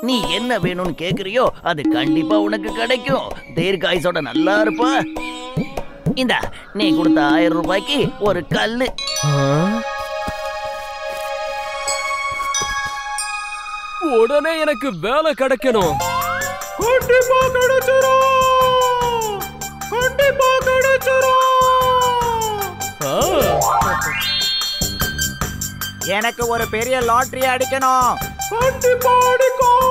நீ என்ன வேணும்னு கேக்குறியோ அது கண்டிப்பா உனக்கு கிடைக்கும். தீர்காயுசோட நல்லா இருப்பா. இந்தா நீ கொடுத்த 1000 ரூபாய்க்கு ஒரு கல்லு. உடனே எனக்கு வேலை கிடைக்கணும். கண்டிப்பா கிடைச்சிரும். கண்டிப்பா கிடைச்சிரும். எனக்கு ஒரு பெரிய லாட்டரி அடிக்கணும். கண்டிப்பா அடிக்கும்.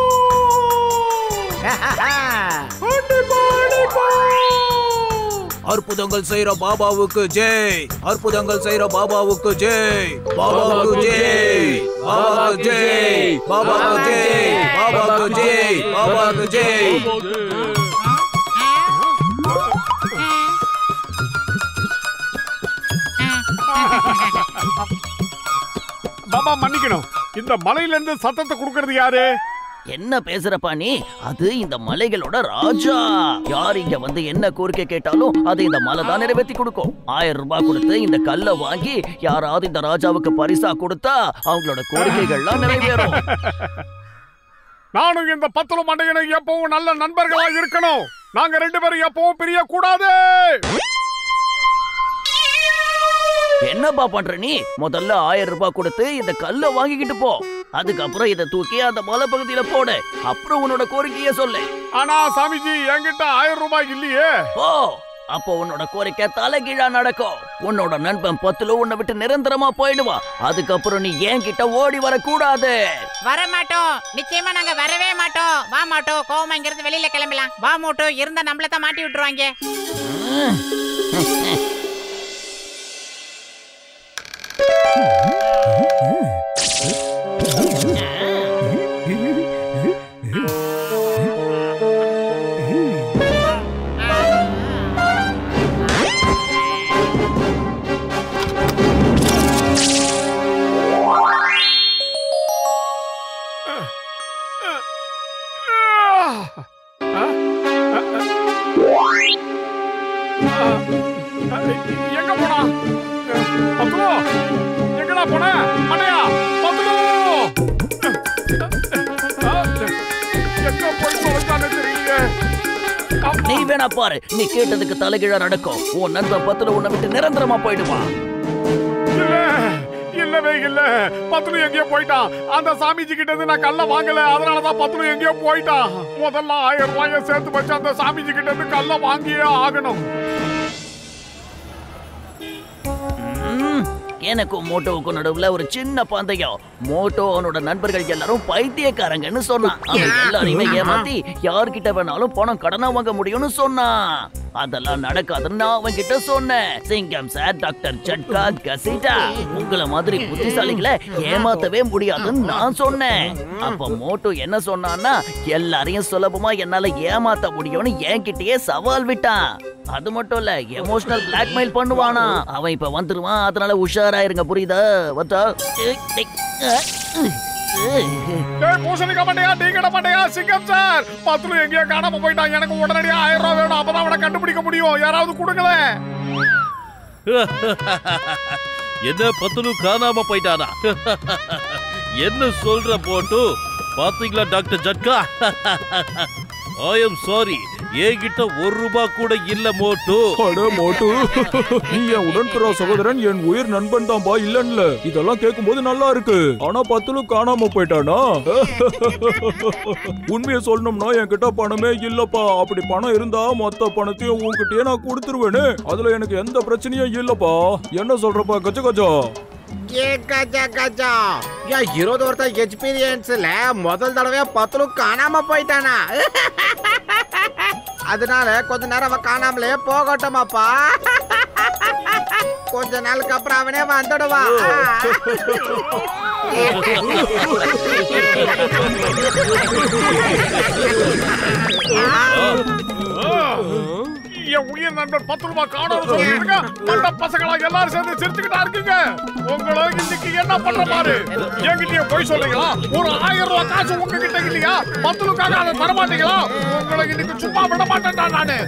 கண்டிப்பா அடிக்கும். அற்புதங்கள் செய்யற பாபாவுக்கு ஜெய். அற்புதங்கள் செய்யற பாபாவுக்கு ஜெய். பாபாவுக்கு ஜெய். பாபாவுக்கு ஜெய். பாபாவுக்கு ஜெய். பாபாவுக்கு ஜெய். பாபாவுக்கு ஜெய். பாபா மன்னிக்கணும். இந்த மலையில இருந்து சத்தத்தை கொடுக்கறது யாரு? என்ன பேசுறப்பா நீ? அது இந்த மலைகளோட ராஜா. யார் இங்க வந்து என்ன கோரிக்கை கேட்டாலும் அது இந்த மலை தான் நிறைவேற்றி கொடுக்கும். 1000 ரூபாய் கொடுத்து இந்த கல்லை வாங்கி யாராவது இந்த ராஜாவுக்கு பரிசா கொடுத்தா அவங்களோட கோரிக்கைகள்லாம் நிறைவேறும். நானும் இந்த பத்தலும் மண்டையனும் எப்பவும் நல்ல நண்பர்களா இருக்கணும். நாங்க 2 பேரும் எப்பவும் பிரிய கூடாது. என்னப்பா பண்ற நீ? முதல்ல 1000 ரூபாய் கொடுத்து இந்த கல்லை வாங்கிக்கிட்டு போ. அதுக்கப்புறம் இதை தூக்கி அந்த மலை பகுதியில போடு. அப்புறம் உன்னோட கோரிக்கைய சொல்லு. ஆனா சாமிஜி என்கிட்ட 1000 ரூபாய் இல்லையே. ஓ, அப்போ உன்னோட கோரிக்கை தலைகீழா நடக்கும். உன்னோட நண்பன் பத்துல உன்னை விட்டு நிரந்தரமா போயிடுவா. அதுக்கப்புறம் நீ என்கிட்ட ஓடி வரக்கூடாது. வர மாட்டோம். நிச்சயமா நாங்க வரவே மாட்டோம். வா மாட்டோம். கோவமா இங்க இருந்து வெளியில கிளம்பலாம். வா மோட்டோ, இருந்தா நம்மள தான் மாட்டி விட்டுருவாங்க. எங்க போனா? பத்துலு எங்கடா போன? மண்டையா பத்துலு எங்க போய் தொலைச்சானே தெரியல. நீ வேணா பாரு, நீ கேட்டதுக்கு தலைகீழா நடக்கும். உன் நண்பன் பத்துல உன்னை விட்டு நிரந்தரமா போயிடுவான். இல்லவே இல்ல, பத்துலு எங்கேயோ போயிட்டான். அந்த சாமிஜி கிட்ட இருந்து நான் கல்ல வாங்கல, அதனாலதான் பத்துலு எங்கேயோ போயிட்டான். முதல்ல 1000 ரூபாய சேர்த்து வச்சு அந்த சாமிஜி கிட்ட இருந்து கல்ல வாங்கியே ஆகணும். எனக்கும் மோட்டோவுக்கும் நடுவுல ஒரு சின்ன பந்தயம். மோட்டோ அவனோட நண்பர்கள் எல்லாரும் பைத்தியக்காரங்கன்னு சொன்னான். அவன் எல்லாரையுமே ஏமாத்தி யார்கிட்ட வேணாலும் பணம் கடனா வாங்க முடியும்னு சொன்னான். அதெல்லாம் நடக்காதுன்னு நான் அவன் கிட்ட சொன்னேன். சிங்கம் சார், டாக்டர் ஜட்கா, கசிட்டா, உங்களை மாதிரி புத்திசாலிகளை ஏமாத்தவே முடியாதுன்னு நான் சொன்னேன். அப்ப மோட்டோ என்ன சொன்னான்னா, எல்லாரையும் சுலபமா என்னால ஏமாத்த முடியும்னு என்கிட்டயே சவால் விட்டான். அது மட்டும் இல்ல, எமோஷனல் பிளாக்மெயில் பண்ணுவானா. அவன் இப்ப வந்துருவான், அதனால உஷாராயிருங்க. புரியுதா? வந்தா சிங்கம் சார், பத்துலு எங்கேயோ காணாம போயிட்டான். எனக்கு உடனடியா 1000 ரூபாய் வேணும். அப்பதான் அவனை கண்டுபிடிக்க முடியும். யாராவது கொடுங்களேன். என்ன பத்துலு காணாம போயிட்டானா? என்ன சொல்ற போட்டு? பாத்தீங்களா டாக்டர் ஜட்கா? I am sorry. என்கிட்ட 1 ரூபாய் கூட இல்ல மோட்டு. அட மோட்டு, நீ என் உடன்பிறவா சகோதரன், என் உயிர் நண்பன் தான்பா. இல்லன்ல, இதெல்லாம் கேட்கும்போது நல்லா இருக்கு. ஆனா பத்துலு காணாம போயிட்டானா? உண்மையை சொல்லணும்னா என்கிட்ட பணமே இல்லப்பா. அப்படி பணம் இருந்தா மொத்த பணத்தையும் உன்கிட்டயே நான் கொடுத்துருவேனே. அதுல எனக்கு எந்த பிரச்சனையும் இல்லப்பா. என்ன சொல்றப்பா கஜ கஜா? என் 20 வருஷம் எக்ஸ்பீரியன்ஸ்ல முதல் தடவையா பத்துலு காணாம போயிட்டானா? அதனால கொஞ்ச நேரம் அவன் காணாமலே போகட்டுமாப்பா. கொஞ்ச நாளுக்கு அப்புறம் அவனே வந்துடுவான். என் உயிர் நண்பர் 10 ரூபாய் காணோம்னு சொல்லிருங்க. மண்ட பசங்களா எல்லாரும் சேர்ந்து சிரிச்சுக்கிட்டா இருக்கீங்க. உங்களை இன்னைக்கு என்ன பண்ற பாரு. என்கிட்டயே போய் சொல்றீங்களா? ஒரு 1000 ரூபாய் காசு உங்ககிட்ட இல்லையா? பத்துலுக்காக அதை தர மாட்டீங்களா? உங்களை இன்னைக்கு சும்மா விட மாட்டேன்டா நானு.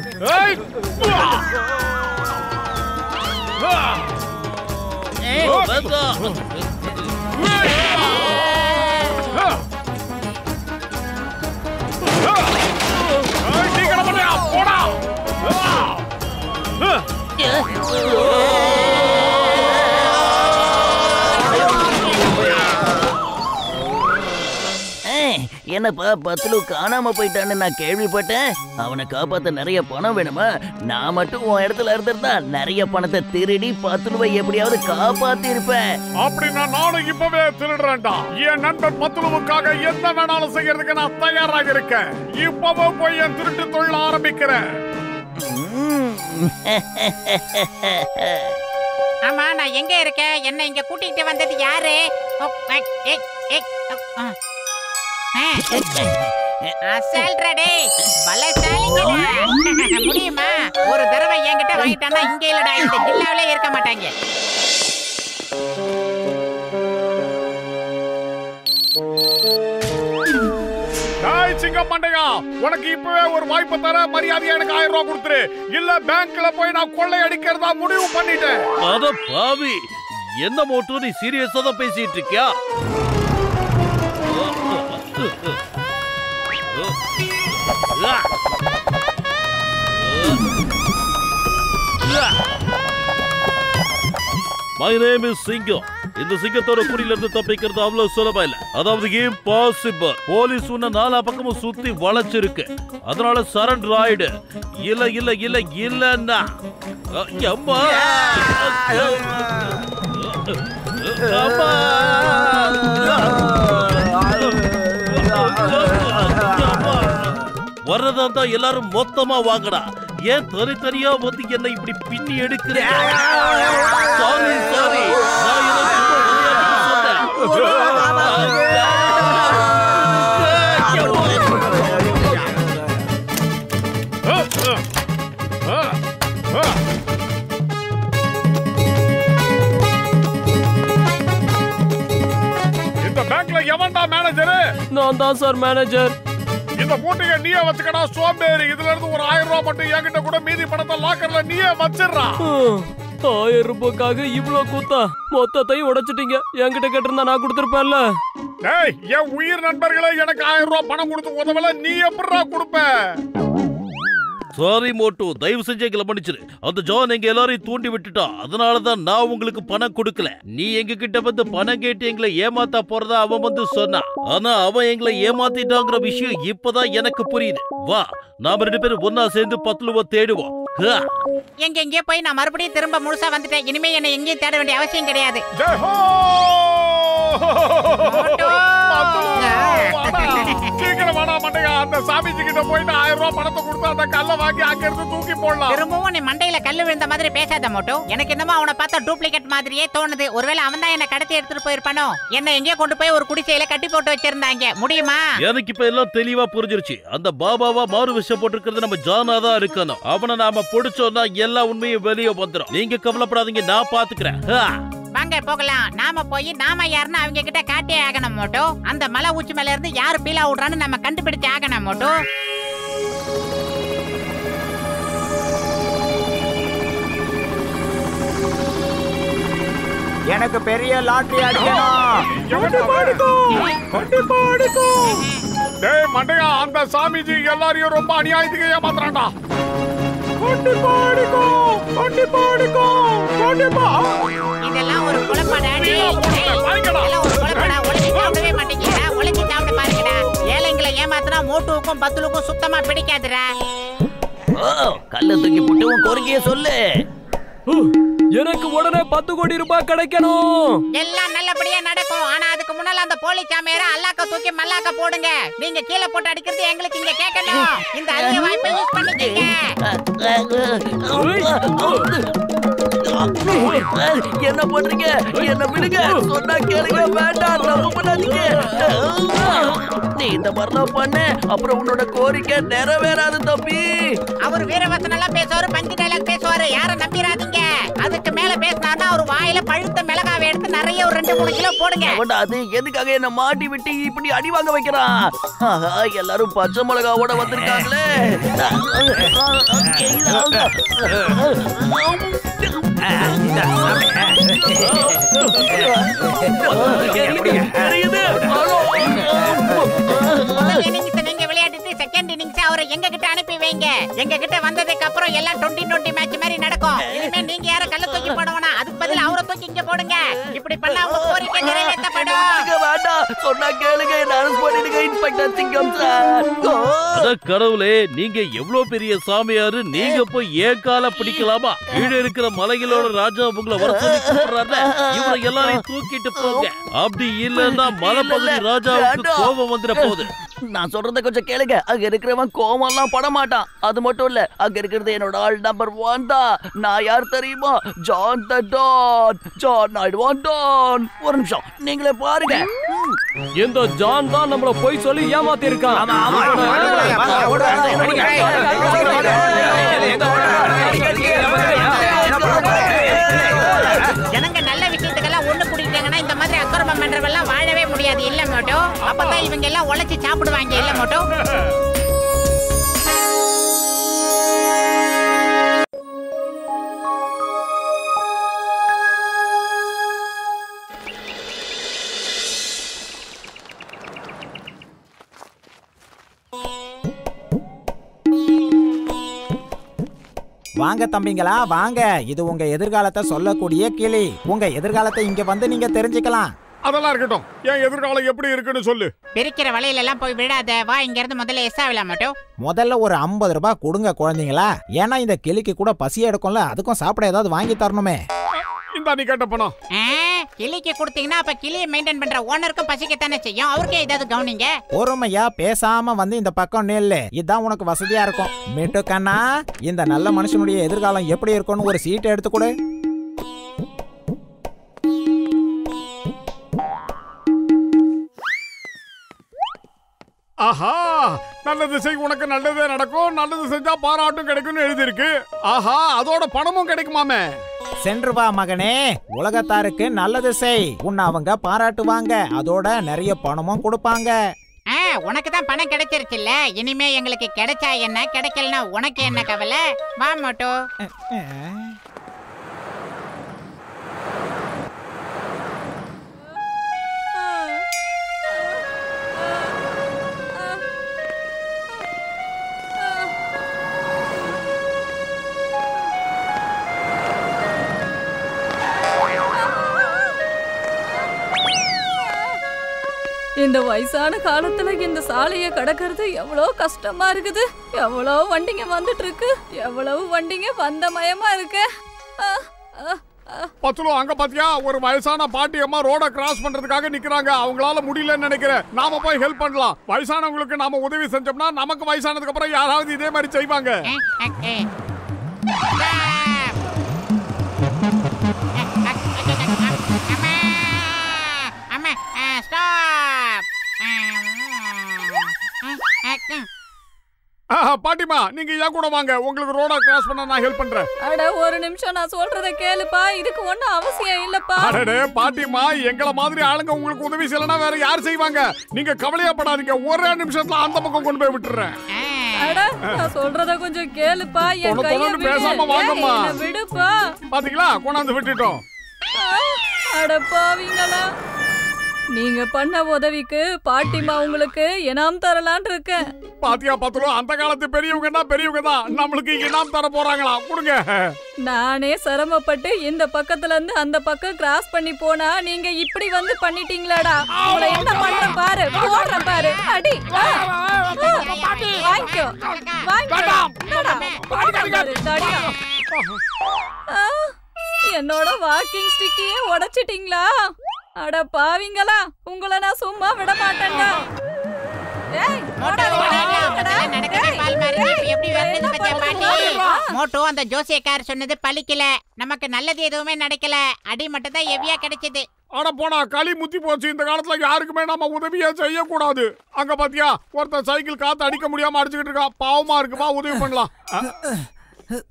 என்னப்பா பத்லு காணாம போயிட்டான்னு நான் கேள்விப்பட்டேன். அவனை காப்பாத்த நிறைய பணம் வேணுமா? நான் மட்டும் உன் இடத்துல இருந்திருந்தா நிறைய பணத்தை திருடி பத்லுவை எப்படியாவது காப்பாத்தி இருப்பேன். அப்படின்னா நானும் இப்பவே திருடுறேன்டா. என் நண்பன் பத்லுவுக்காக என்ன வேணாலும் செய்யறதுக்கு நான் தயாராக இருக்கேன். இப்பவே போய் என் திருட்டு தொழில் ஆரம்பிக்கிறேன். ஆமா, நான் எங்க இருக்கேன்? என்ன இங்க கூட்டிட்டு வந்தது யாரு? முடியுமா? ஒரு தடவை என்கிட்ட வாங்கிட்டானா இங்க இல்லடா, இந்த ஜில்லாவிலே இருக்க மாட்டாங்க. சிங்கம் மண்டையா, உனக்கு இப்பவே ஒரு வாய்ப்பு தர. மரியாதையா எனக்கு 1000 ரூபாய் கொடுத்துரு. இல்ல பேங்க்ல போய் நான் கொள்ளை அடிக்கிறதா முடிவு பண்ணிட்டேன். அட பாவி, என்ன மோட்டு நீ சீரியஸா தான் பேசிட்டு இருக்கியா? My name is சிங்கம். இந்த சிங்கத்தோட குடியில இருந்து தப்பிக்கிறது அவ்வளவு சுலபம் இல்ல. அதாவது இம்பாசிபிள். போலீஸ் உன்ன நாலா பக்கமும் சுத்தி வளைச்சிருக்கு. அதனால சரண்டர் ஆயிடு. இல்ல இல்ல இல்ல இல்லன்னா அம்மா வரதா எல்லாரும் மொத்தமா வாங்கடா. ஏன் தனித்தனியா வந்து என்ன இப்படி பின்னி எடுக்கிறீங்க? சாரி சாரி, நான் ஏதோ சும்மா விளையாட்டுக்கு சொன்னேன். இந்த பேங்க்ல எவன்டா மேனேஜர்? நான் தான் சார் மேனேஜர். இந்த மூட்டையை நீயே வச்சுக்கடா சோம்பேறி. இதுல இருந்து ஒரு 1000 ரூபாய் மட்டும் என்கிட்ட கூட, மீதி பணத்தை லாக்கர்ல நீயே வச்சிடுறா. 1000 ரூபாய்க்காக இவ்ளோ கூத்தா? மொத்தத்தையும் உடைச்சிட்டீங்க. என்கிட்ட கேட்டிருந்தா நான் கொடுத்திருப்பேன்ல. டேய், என் உயிர் நண்பர்களே எனக்கு 1000 ரூபாய் பணம் கொடுத்து உதவல, நீ எப்படிடா கொடுப்ப? சாரி மோட்டு, தயவு செஞ்சு எங்களை மன்னிச்சிரு. அந்த ஜான் எங்க எல்லாரையும் தூண்டி விட்டுட்டா. அதனாலதான் நான் உங்களுக்கு பணம் கொடுக்கல. நீ எங்க கிட்ட வந்து பணம் கேட்டு எங்களை ஏமாத்தா போறதா அவன் வந்து சொன்னான். ஆனா அவன் எங்களை ஏமாத்திட்டாங்கிற விஷயம் இப்பதான் எனக்கு புரியுது. வா, நாம 2 பேரும் ஒன்னா சேர்ந்து பத்லுவை தேடுவோம். எங்க போய் நான் மறுபடியும் திரும்ப முழுசா வந்துட்டேன். இனிமே என்ன எங்கேயும் தேட வேண்டிய அவசியம் கிடையாது. சீக்கிரம் வாடா மண்டையா, அந்த சாமிஜி கிட்ட போயிட்டு 1000 ரூபாய் பணத்தை கொடுத்து அந்த கல்லை வாங்கி அங்க இருந்து தூக்கி போடலாம். திரும்பவும் நீ மண்டையில கல்லு விழுந்த மாதிரி பேசாத மோட்டோ. எனக்கு என்னமோ அவனை பார்த்தா டூப்ளிகேட் மாதிரியே தோணுது. ஒருவேளை அவன் தான் என்ன கடத்தி எடுத்துட்டு போயிருப்பானோ? என்ன எங்கேயோ கொண்டு போய் ஒரு குடிசையில கட்டி போட்டு வச்சிருந்தாங்க. முடியுமா? எனக்கு இப்ப எல்லாம் தெளிவா புரிஞ்சிருச்சு. அந்த பாபாவா மாறு விஷயம் போட்டிருக்கிறது நம்ம ஜானா தான் இருக்கணும். அவனை நாம பிடிச்சோம்னா எல்லா உண்மையும் வெளியே வந்துடும். நீங்க கவலைப்படாதீங்க, நான் பாத்துக்கிறேன். வாங்க போகலாம். நாம போய் நாம யாருன்னு அவங்க கிட்ட காட்டே ஆகணும் மோட்டோ. அந்த மலை உச்சி மேல இருந்து யாரு பீலா விடுறான்னு நம்ம கண்டுபிடிச்சு ஆகணும் மோட்டோ. எனக்கு பெரிய லாட்டரி அடிக்கணும். டேய் மண்டையா, அந்த சாமிஜி எல்லாரையும் ரொம்ப அநியாயத்துக்கு ஏமாத்துறான்டா. இதெல்லாம் ஒரு குழப்படா. இதெல்லாம் ஒரு குழப்படா. ஒளிச்சு சாப்பிடவே மாட்டேங்கிறா. ஒளிச்சு சாப்பிட பாருங்கடா. ஏழைங்களை ஏமாத்தினா மோட்டுவுக்கும் பத்துலுக்கும் சுத்தமா பிடிக்காதுடா. கல்ல தூக்கி போட்டு உன் கோரிக்கைய சொல்லு. எனக்கு உடனே 10 கோடி ரூபாய் கிடைக்கணும். எல்லாம் நல்லபடியா நடக்கும். ஆனா அதுக்கு முன்னால அந்த போலி சாமியார அல்லாக்க தூக்கி மல்லாக்க போடுங்க. நீங்க கீழே போட்டு அடிக்கிறது எங்களுக்கு இங்க கேட்கணும். இந்த அரிய வாய்ப்பை யூஸ் பண்ணிக்கங்க. என்ன பண்றீங்க? என்ன விடுங்க. சொன்னா கேளுங்க. வேண்டாம், தப்பு பண்ணாதீங்க. நீ இந்த மாதிரிலாம் பண்ண அப்புறம் உன்னோட கோரிக்கை நிறைவேறாது தம்பி. அவர் வீரவசனெல்லாம் பேசுவாரு, பஞ்சு டைலாக் பேசுவாரு. யாரும் நம்பிராதீங்க. அதுக்கு மேல பேசினாருன்னா ஒரு வாயில பழுத்த மிளகாவை எடுத்து நிறைய ஒரு 2-3 கிலோ போடுங்க. அது எதுக்காக என்ன மாட்டி விட்டு இப்படி அடி வாங்க வைக்கிறான்? எல்லாரும் பச்சை மிளகாவோட வந்திருக்காங்களே. நீங்க விளையாடிட்டு செகண்ட் இன்னிங்ஸ் அவரை எங்க எங்க கிட்ட அனுப்பி வைங்க. எங்க கிட்ட வந்ததுக்கு அப்புறம் எல்லாம் 20-20 மேட்ச் மாதிரி நடக்கும். இனிமே நீங்க யார கல்ல தூக்கி போடுவனா அதுக்கு பதிலா அவரை தூக்கி இங்க போடுங்க. இப்படி பண்ணா உங்க கோரிக்கை நிறைவேற்றப்படும். வேண்டாம், சொன்னா கேளுங்க, என்ன அரெஸ்ட் பண்ணிடுங்க இன்ஸ்பெக்டர் சிங்கம் சார். அட கடவுளே, நீங்க எவ்வளவு பெரிய சாமியாரு, நீங்க போய் ஏன் கால பிடிக்கலாமா? கீழே இருக்கிற மலைகளோட ராஜா உங்களை வர சொல்லி கூப்பிடுறாரு. இவரை எல்லாரையும் தூக்கிட்டு போங்க. அப்படி இல்லன்னா மலைப்பகுதி ராஜாவுக்கு கோபம் வந்துட போகுது. நான் சொல்றத கொஞ்சம் கேளுங்க. அங்க இருக்கிறவன் கோவம்லாம் பட மாட்டான். அது மட்டும் இல்ல, அங்க இருக்கிறது என்னோட ஆள் நம்பர் 1 தான். நான் யார் தெரியுமா? John the Don. John I want Don. ஒரு நிமிஷம், நீங்களே பாருங்க. இந்த ஜான் தான் நம்மள போய் சொல்லி ஏமாத்தி இருக்கான். ஜனங்க நல்ல விஷயத்துக்கெல்லாம் ஒண்ணு கூட்டிட்டாங்கன்னா இந்த மாதிரி அக்கிரமம் பண்றவெல்லாம் வாழவே முடியாது இல்ல மோட்டோ. அப்பதான் இவங்க எல்லாம் உழைச்சு சாப்பிடுவாங்க இல்ல மோட்டோ. வாங்க தம்பிங்களா வாங்க. இது உங்க எதிர்காலத்தை சொல்லக்கூடிய கிளி. உங்க எதிர்காலத்தை இங்க வந்து நீங்க தெரிஞ்சுக்கலாம். அதெல்லாம் இருக்கட்டும், என் எதிர்காலம் எப்படி இருக்குன்னு சொல்லு. பிரிக்கிற வலையில எல்லாம் போய் விடாத. வா இங்க இருந்து முதல்ல எஸ்ஸாவில மட்டும். முதல்ல ஒரு 50 ரூபாய் கொடுங்க குழந்தைங்களா. ஏன்னா இந்த கிளிக்கு கூட பசி எடுக்கும்ல, அதுக்கும் சாப்பிட ஏதாவது வாங்கி தரணுமே. இந்த நீ கேட்ட பணம் கிளிக்கு கொடுத்தீங்கன்னா அப்ப கிளியை மெயின்டைன் பண்ற ஓனருக்கும் பசிக்கத்தானே செய்யும். அவருக்கே ஏதாவது கவனிங்க. பொறுமையா பேசாம வந்து இந்த பக்கம் நெல்லு. இதான் உனக்கு வசதியா இருக்கும். மிட்டு கண்ணா, இந்த நல்ல மனுஷனுடைய எதிர்காலம் எப்படி இருக்கும்னு ஒரு சீட்டை எடுத்து கொடு. ஆஹா, நல்லது செய் உனக்கு நல்லதே நடக்கும், நல்லது செஞ்சா பாராட்டும் கிடைக்கும்னு எழுதிருக்கு. ஆஹா, அதோட பணமும் கிடைக்குமாமே. சென்று வா மகனே, உலகத்தாருக்கு நல்லது செய். உன்னை அவங்க பாராட்டுவாங்க, அதோட நிறைய பணமும் கொடுப்பாங்க. உனக்கு தான் பணம் கிடைச்சிருச்சுல்ல, இனிமே எங்களுக்கு கிடைச்சா என்ன கிடைக்கலனா உனக்கு என்ன கவலை? வா மோட்டோ. இந்த வயசான காலத்துல இந்த சாலையை கடக்கிறது எவ்வளோ கஷ்டமா இருக்குது. எவ்வளோ வண்டிங்க வந்துட்டு இருக்கு, எவ்வளவு வண்டிங்க வந்த மயமா இருக்கு. பத்துலோ, அங்க பாத்தியா ஒரு வயசான பாட்டி அம்மா ரோட கிராஸ் பண்றதுக்காக நிக்கிறாங்க. அவங்களால முடியலன்னு நினைக்கிறேன். நாம போய் ஹெல்ப் பண்ணலாம். வயசானவங்களுக்கு நாம உதவி செஞ்சோம்னா நமக்கு வயசானதுக்கு அப்புறம் யாராவது இதே மாதிரி செய்வாங்க. பாட்டிமா, நீங்க ஏன் கூட வாங்க. உங்களுக்கு ரோட கிராஸ் பண்ண நான் ஹெல்ப் பண்றேன். அட ஒரு நிமிஷம், நான் சொல்றத கேளுப்பா. இதுக்கு ஒண்ணும் அவசியம் இல்லப்பா. அடடே பாட்டிமா, எங்கள மாதிரி ஆளுங்க உங்களுக்கு உதவி செய்யலனா வேற யார் செய்வாங்க? நீங்க கவலையப்படாதீங்க, ஒரே நிமிஷத்துல அந்த பக்கம் கொண்டு போய் விட்டுறேன். அட நான் சொல்றத கொஞ்சம் கேளுப்பா. என் கையை பேசாம வாங்கம்மா. விடுப்பா. பாத்தீங்களா, கொண்டாந்து விட்டுட்டோம். அட பாவிங்களா, நீங்க பண்ண உதவிக்கு பாட்டிமா உங்களுக்கு இனாம் தரலான்னு இருக்கேன். பாத்தியா பத்துலோ, அந்த காலத்து பெரியவங்கன்னா பெரியவங்க தான் நம்மளுக்கு இனாம் தர போறாங்களா? கொடுங்க. நானே சிரமப்பட்டு இந்த பக்கத்துல இருந்து அந்த பக்கம் கிராஸ் பண்ணி போனா நீங்க இப்படி வந்து பண்ணிட்டீங்களாடா. உங்களை என்ன பண்ற பாரு, போடுற பாரு. அடி வாங்கிக்கோ, என்னோட வாக்கிங் ஸ்டிக்கையே உடைச்சிட்டீங்களா? அட பாவிங்களா, உங்களை நான் சும்மா விட மாட்டேன்டா. மோட்டோ, அந்த ஜோசியக்கார் சொன்னது பலிக்கல. நமக்கு நல்லது எதுவுமே நடக்கல, அடி மட்டும் தான் ஹெவியா கிடைச்சது. ஆனா போனா களி முத்தி போச்சு. இந்த காலத்துல யாருக்குமே நம்ம உதவியே செய்யக்கூடாது. அங்க பாத்தியா ஒருத்தர் சைக்கிள் காத்து அடிக்க முடியாம அடிச்சுக்கிட்டு இருக்கா. பாவமா இருக்குப்பா, உதவி பண்ணலாம்.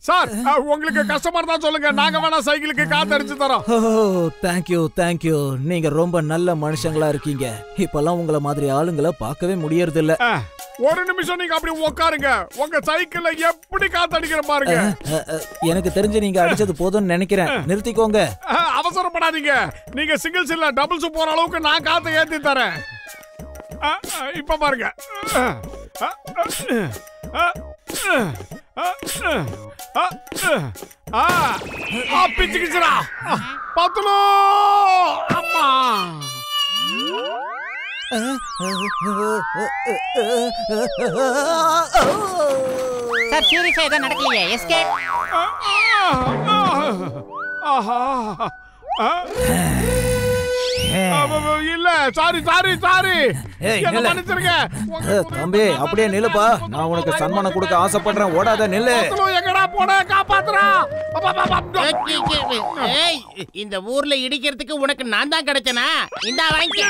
சார், உங்களுக்கு கஷ்டமா இருந்தா சொல்லுங்க, நாங்க வேணா சைக்கிளுக்கு காத்து அடிச்சு தரோம். தேங்க்யூ தேங்க்யூ, நீங்க ரொம்ப நல்ல மனுஷங்களா இருக்கீங்க. இப்பெல்லாம் உங்களை மாதிரி ஆளுங்களை பார்க்கவே முடியறது இல்ல. ஒரு நிமிஷம் நீங்க அப்படி உட்காருங்க. உங்க சைக்கிள்ல எப்படி காத்து அடிக்கிற பாருங்க. எனக்கு தெரிஞ்சு நீங்க அடிச்சது போதும்னு நினைக்கிறேன். நிறுத்திக்கோங்க. அவசரப்படாதீங்க. நீங்க சிங்கிள்ஸ் இல்ல டபுள்ஸ் போற அளவுக்கு நான் காத்து ஏத்தி தரேன். இப்ப பாருங்க. பிச்சுக்கிச்சுடா பத்துலு அம்மா. சார் சீரியஸா எதுவும் நடக்கலையே? எஸ்கேப். இல்ல சாரி சாரி சாரி என்ன மன்னிச்சிருங்க தம்பி. அப்படியே நில்லுப்பா, நான் உனக்கு சன்மானம் கொடுக்க ஆசைப்படுறேன். ஓடாத நில்லு. எங்கடா போன காப்பாத்துறா. ஏய், இந்த ஊர்ல இடிக்கிறதுக்கு உனக்கு நான் தான் கிடைச்சனா? இந்த வாங்கிக்க.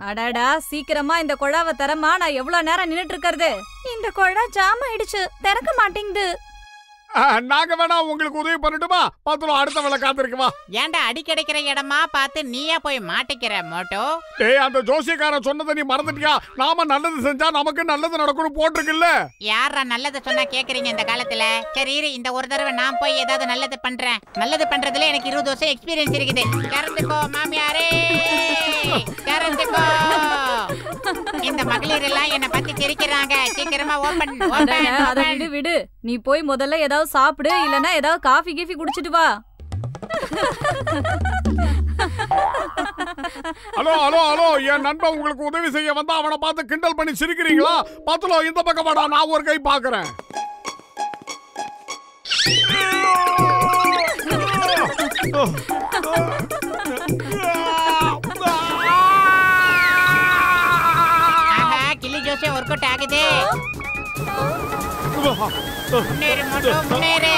அடாடா, சீக்கிரமா இந்த குழாவை தரமா. நான் எவ்வளவு நேரம் நின்னுட்டு இருக்கிறது? இந்த குழா ஜாம் ஆயிடுச்சு, திறக்க மாட்டேங்குது. நாங்க வேணா உங்களுக்கு உதவி பண்ணட்டுமா? பாத்துறோம், அடுத்த வேலை காத்திருக்குமா? ஏன்டா அடி கிடைக்கிற இடமா பார்த்து நீயே போய் மாட்டிக்கிற மோட்டோ? டேய், அந்த ஜோசியக்காரன் சொன்னதை நீ மறந்துட்டியா? நாம நல்லது செஞ்சா நமக்கு நல்லது நடக்கும்னு போட்டிருக்குல்ல. யாரா நல்லது சொன்னா கேக்குறீங்க இந்த காலத்துல? சரி இரு, இந்த ஒரு தடவை நான் போய் ஏதாவது நல்லது பண்றேன். நல்லது பண்றதுல எனக்கு 20 வருஷம் எக்ஸ்பீரியன்ஸ் இருக்குது. கறந்துக்கோ மாமியாரே, கறந்துக்கோ. இந்த மகளிர் எல்லாம் என்ன பத்தி சிரிக்கிறாங்க. சீக்கிரமா ஓபன். அத விடு விடு, நீ போய் முதல்ல ஏதாவது சாப்பிடு, இல்லனா ஏதாவது காஃபி கீஃபி குடிச்சிட்டு வா. ஹலோ ஹலோ ஹலோ, என் நண்பன் உங்களுக்கு உதவி செய்ய வந்தா அவனை பார்த்து கிண்டல் பண்ணி சிரிக்கிறீங்களா? பாத்துலோ, இந்த பக்கம் வாடா, நான் ஒரு கை பாக்குறேன். கிளி ஜோசி ஒர்க் அவுட் ஆகுது. முன்னேறு மோட்டோ, முன்னேறு.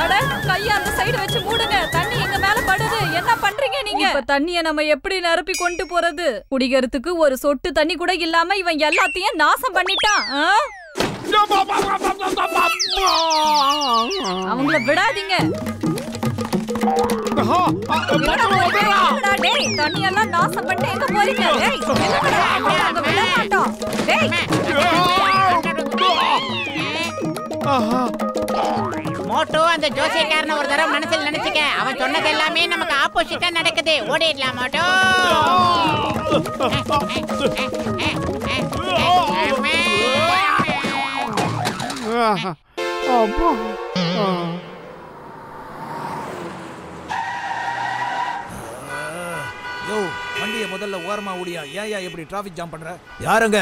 அட, கைய அந்த சைடு வச்சு மூடுங்க. தண்ணி எங்க மேல படுது. என்ன பண்றீங்க நீங்க? இப்ப தண்ணிய நம்ம எப்படி நிரப்பி கொண்டு போறது? குடிக்கிறதுக்கு ஒரு சொட்டு தண்ணி கூட இல்லாம இவன் எல்லாத்தையும் நாசம் பண்ணிட்டான். அவங்கள விடாதீங்க. தண்ணியெல்லாம் நாசம் பண்ணி எங்க போறீங்க? விட மாட்டோம். மோட்டோ, அந்த ஜோசியக்காரன ஒரு தடவை மனசுல நினைச்சுக்க. அவன் சொன்னது எல்லாமே நமக்கு ஆப்போசிட்டா நடக்குது. ஓடிடலாம் மோட்டோ. யோ, வண்டியை முதல்ல ஓரமா ஓடியா. ஏயா இப்படி டிராபிக் ஜாம் பண்ற? யாருங்க?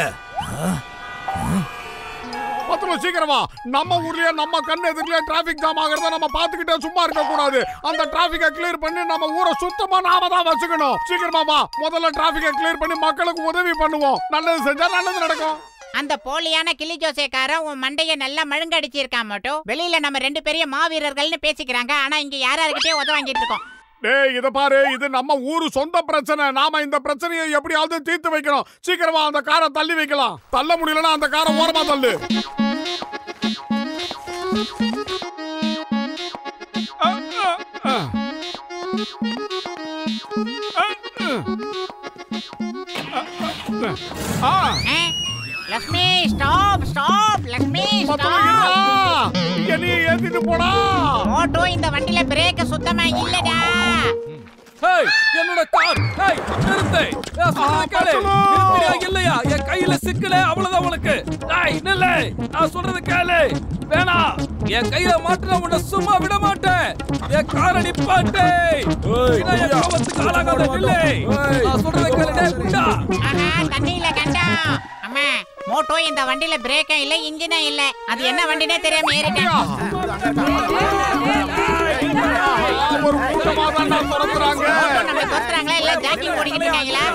பத்துலோ, சீக்கிரமா. நம்ம ஊர்லயே நம்ம கண்ணு எதிரிலே டிராபிக் ஜாம் ஆகிறத நம்ம பாத்துக்கிட்டே சும்மா இருக்க கூடாது. அந்த டிராபிக்கை கிளியர் பண்ணி நம்ம ஊரை சுத்தமா நாம தான் வச்சுக்கணும். சீக்கிரமா வா, முதல்ல டிராபிக்கை கிளியர் பண்ணி மக்களுக்கு உதவி பண்ணுவோம். நல்லது செஞ்சா நல்லது நடக்கும். அந்த போலியான கிளி ஜோசியக்காரன் உன் மண்டைய நல்லா மழுங்கடிச்சிருக்கான் மோட்டோ. வெளியில நம்ம 2 பெரிய மாவீரர்கள்னு பேசிக்கிறாங்க. ஆனா இங்க யாராருக்கிட்டே உதவ வாங்கிட்டு இருக்கோம். டேய், இத பாரு, இது நம்ம ஊரு சொந்த பிரச்சனை. நாம இந்த பிரச்சனையை எப்படியாவது தீர்த்து வைக்கணும். சீக்கிரமா அந்த காரை தள்ளி வைக்கலாம். தள்ள முடியலன்னா அந்த காரை ஓரமா தள்ளு. Lakshmi, stop stop. Lakshmi, stop. நீ ஏத்திட்டு போடா. மோட்டோ, இந்த வண்டில பிரேக் சுத்தமா இல்லடா. ஹேய், என்னோட கார். ஹேய், நிறுத்து. சொல்றத கேளு. நிறுத்தியா இல்லையா? என் கையில சிக்கல, அவ்வளவுதான் உனக்கு. டேய், நில்லு. நான் சொல்றத கேளு. வேணா, என் கையில மாட்டற உன்னை சும்மா விட மாட்டேன். என் காரை நிப்பாட்டு. நான் என் கோபத்துக்கு ஆளாகாத. நில்லு. நான் சொல்றத கேளு. டேய், குண்டா. தண்ணியில கண்டா. அம்மா, மோட்டோ, இந்த வண்டில பிரேக்கும் இல்ல, இன்ஜினும் இல்ல. அது என்ன வண்டினே தெரியாம ஏறிட்டேன். ஒரு கூட்டமா தான் துரத்துறாங்க. நம்ம துரத்துறாங்களா இல்ல ஜாக்கிங் ஓடிக்கிட்டு இருக்காங்களா?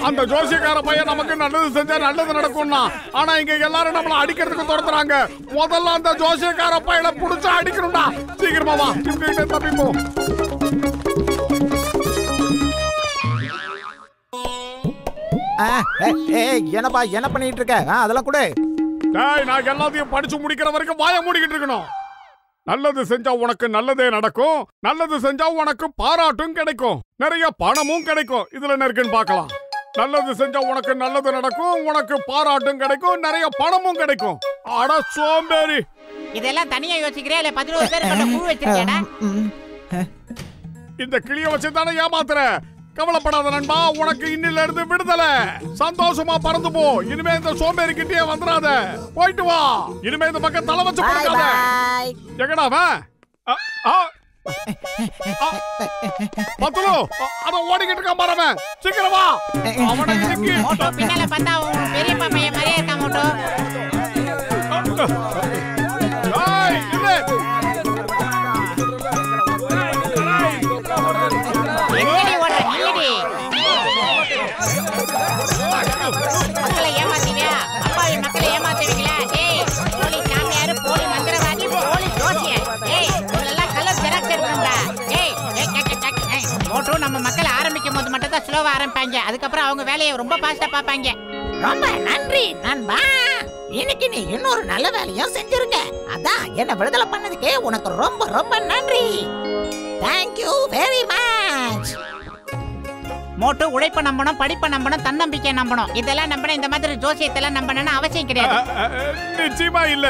அந்த ஜோசியக்கார பையன் நமக்கு நல்லது செஞ்சா நல்லது நடக்கும்னா, ஆனா இங்க எல்லாரும் நம்மள அடிக்கிறதுக்கு துரத்துறாங்க. முதல்ல அந்த ஜோசியக்கார பையனை புடிச்சு அடிக்கணும்டா. சீக்கிரமா வா, இவங்கிட்ட தப்பிப்போம். என்னப்பா என்ன பண்ணிட்டு இருக்க? அதெல்லாம் கூட. டேய், நான் எல்லாத்தையும் படிச்சு முடிக்கிற வரைக்கும் வாயை மூடிக்கிட்டு இருக்கணும். நல்லது செஞ்சா உனக்கு நல்லதே நடக்கும், நல்லது செஞ்சா உனக்கு பாராட்டும் கிடைக்கும், நிறைய பணமும் கிடைக்கும். இதுல என்ன இருக்குன்னு பார்க்கலாம். நல்லது செஞ்சா உனக்கு நல்லது நடக்கும், உனக்கு பாராட்டும் கிடைக்கும், நிறைய பணமும் கிடைக்கும். அட சோம்பேறி, இதெல்லாம் தனியா யோசிக்கிறே இல்ல 11 பேர் கொண்ட குழு வச்சிருக்கேடா. இந்த கிளிய வச்சு தானே ஏமாத்துற. கவலைப்படாத நண்பா, உனக்கு இன்னில இருந்து விடுதலை. சந்தோஷமா பறந்து போ. இனிமே இந்த சோம்பேறி கிட்டே வந்துடாத. போயிட்டு வா. இனிமே இந்த பக்கம் தலை வச்சு படுக்காத. எங்கடா அவன்? பத்துலு, அத ஓடிக்கிட்டு இருக்கான் பாருங்க. சீக்கிரம் வா. அவனை இன்னைக்கு மோட்டோ பின்னால பார்த்தா பெரியப்பா பையன் மாதிரியே இருக்கான் மோட்டோ. ஏய், இல்ல. எங்கடி ஓடுற நில்லடி. மக்களை ஏமாத்தீங்க. அப்பாவி மக்களை ஏமாத்துவீங்களா? ஏய், போலி சாமியாரு, போலி மந்திரவாதி, போலி ஜோசியர். ஏய், இதெல்லாம் கலர் ஜெராக்ஸ் எடுக்கணும்டா. ஏய், மோட்டோ நம்ம மக்களை ஆரம்பிக்கும் போது மட்டும் தான் ஸ்லோவா ஆரம்பிப்பாங்க. அதுக்கப்புறம் அவங்க வேலையை ரொம்ப ஃபாஸ்டா பார்ப்பாங்க. ரொம்ப நன்றி நண்பா. இன்னைக்கு நீ இன்னொரு நல்ல வேலையும் செஞ்சிருக்க. அதான் என்ன விடுதலை பண்ணதுக்கு உனக்கு ரொம்ப ரொம்ப நன்றி. Thank you very much. Motto உழைப்ப நம்பணும், படிப்பை நம்பணும், தன்னம்பிக்கை நம்பணும். இதெல்லாம் நம்பணும். இந்த மாதிரி ஜோசியத்தெல்லாம் நம்பணும்னு அவசியம் கிடையாது. நிச்சயமா இல்ல.